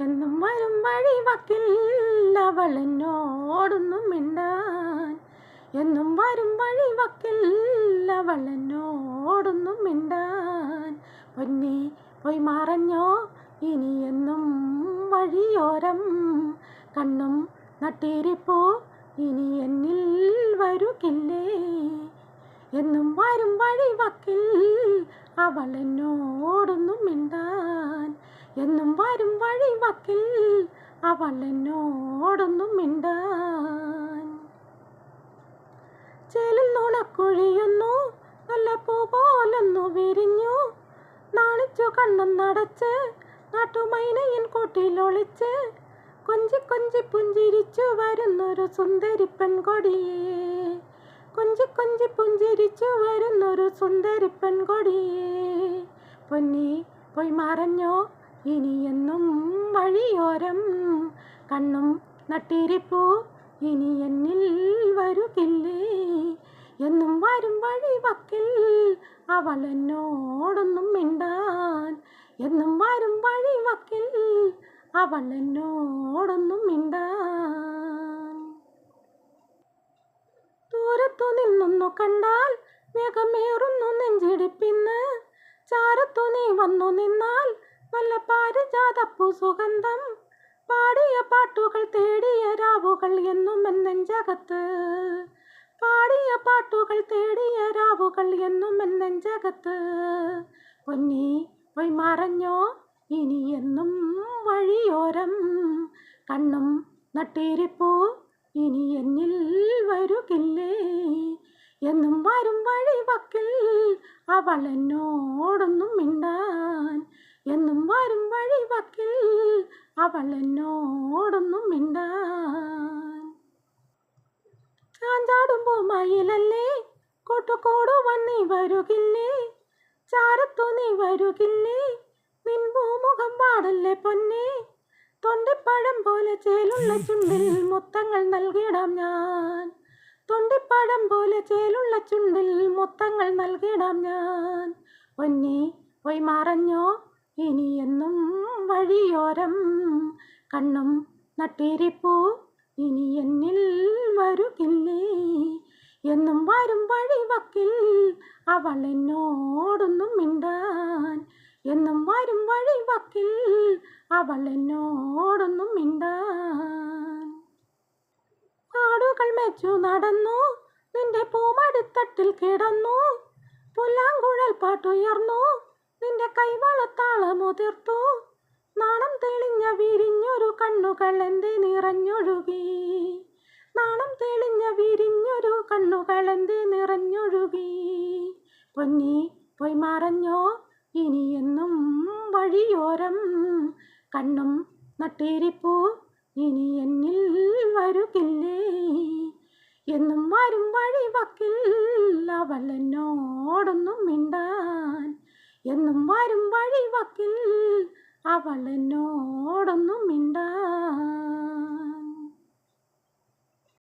എന്നും വരും വഴിവക്കിൽ അവൾ എന്നോടൊന്നും മിണ്ടാൻ. എന്നും വരും വഴിവക്കിൽ അവൾ എന്നോടൊന്നും മിണ്ടാൻ. പൊന്നി പോയി മറഞ്ഞോ ഇനി എന്നും വഴിയോരം. കണ്ണും നട്ടിരിപ്പോ ഇനി എന്നിൽ വരുകില്ലേ. എന്നും വരും വഴിവക്കിൽ അവൾ എന്നോടൊന്നും മിണ്ടാൻ. എന്നും വരും വഴിവക്കിൽ അവൾ എന്നോടൊന്നും മിണ്ടാൻ. ചേലിൽ നുണക്കുഴിയൊന്നു നല്ല പൂ പോലൊന്നു വിരിഞ്ഞു. നാണിച്ചു കണ്ണും നടച്ച് നാട്ടുമൈനയിൻ കൂട്ടിലൊളിച്ച് കൊഞ്ചി കൊഞ്ചി പുഞ്ചിരിച്ചു വരുന്നൊരു സുന്ദരി പെൺകൊടിയേ. കൊഞ്ചി കൊഞ്ചി പുഞ്ചിരിച്ചു വരുന്നൊരു സുന്ദരി പെൺകൊടിയേ. പൊന്നി പോയി മറഞ്ഞോ ഇനി എന്നും വഴിയോരം. കണ്ണും നട്ടിരിപ്പൂ ഇനി എന്നിൽ വരുകില്ലേ. എന്നും വരും വഴിവക്കിൽ അവൾ എന്നോടൊന്നും മിണ്ടാൻ. എന്നും വരും വഴിവക്കിൽ അവൾ എന്നോടൊന്നും മിണ്ടാൻ. ദൂരത്തു നിന്നൊന്നു കണ്ടാൽ വേഗമേറുന്നു നെഞ്ചിടിപ്പിന്ന്. ചാരത്തു നീ വന്നു നിന്നാൽ നല്ല പാരിജാതപ്പൂ സുഗന്ധം. പാടിയ പാട്ടുകൾ തേടിയ രാവുകൾ എന്നും എൻ നെഞ്ചകത്ത്. പാടിയ പാട്ടുകൾ തേടിയ രാവുകൾ എന്നും എൻ നെഞ്ചകത്ത്. പൊന്നി പോയി മറഞ്ഞോ ഇനി എന്നും വഴിയോരം. കണ്ണും നട്ടിരിപ്പൂ ഇനി എന്നിൽ വരുകില്ലേ. എന്നും വരും വഴിവക്കിൽ അവൾ എന്നോടൊന്നും മിണ്ടാൻ. എന്നും വരും വഴിവക്കിൽ അവൾ എന്നോടൊന്നും മിണ്ടാൻ. ചാഞ്ചാടുമ്പോ മയിലല്ലേ കൂട്ടുകൂടുവാൻ നീ വരുകില്ലേ. ചാരത്തു നീ വരുകില്ലേ നിൻ പൂമുഖം പാടല്ലേ പൊന്നേ. തൊണ്ടിപ്പഴം പോലെ ചേലുള്ള ചുണ്ടിൽ മുത്തങ്ങൾ നൽകിടാം ഞാൻ. തൊണ്ടിപ്പഴം പോലെ ചേലുള്ള ചുണ്ടിൽ മുത്തങ്ങൾ നൽകിടാം ഞാൻ. പൊന്നി പോയി മറഞ്ഞോ ഇനി എന്നും വഴിയോരം. കണ്ണും നട്ടിരിപ്പൂ ഇനി എന്നിൽ വരുകില്ലേ. എന്നും വരും വഴിവക്കിൽ അവൾ എന്നോടൊന്നും മിണ്ടാൻ. എന്നും വരും വഴിവക്കിൽ അവൾ എന്നോടൊന്നും മിണ്ടാൻ. ആടുകൾ മെച്ചു നടന്നു നിന്റെ പൂമടിത്തട്ടിൽ കിടന്നു. പുല്ലാങ്കുഴൽ പാട്ടുയർന്നു നിന്റെ കൈവളത്താളമുതിർത്തു. നാണം തെളിഞ്ഞ വിരിഞ്ഞൊരു കണ്ണുകൾ എൻ്റെ നിറഞ്ഞൊഴുകി. നാണം തെളിഞ്ഞ വിരിഞ്ഞൊരു കണ്ണുകൾ എൻ്റെ നിറഞ്ഞൊഴുകി. പൊന്നി പോയി മറഞ്ഞോ ഇനി എന്നും വഴിയോരം. കണ്ണും നട്ടിരിപ്പൂ ഇനി എന്നിൽ വരുകില്ലേ. എന്നും വരും വഴിവക്കിൽ അവൾ എന്നോടൊന്നും മിണ്ടാൻ. എന്നും വരും വഴിവക്കിൽ അവൾ എന്നോടൊന്നും മിണ്ടാൻ.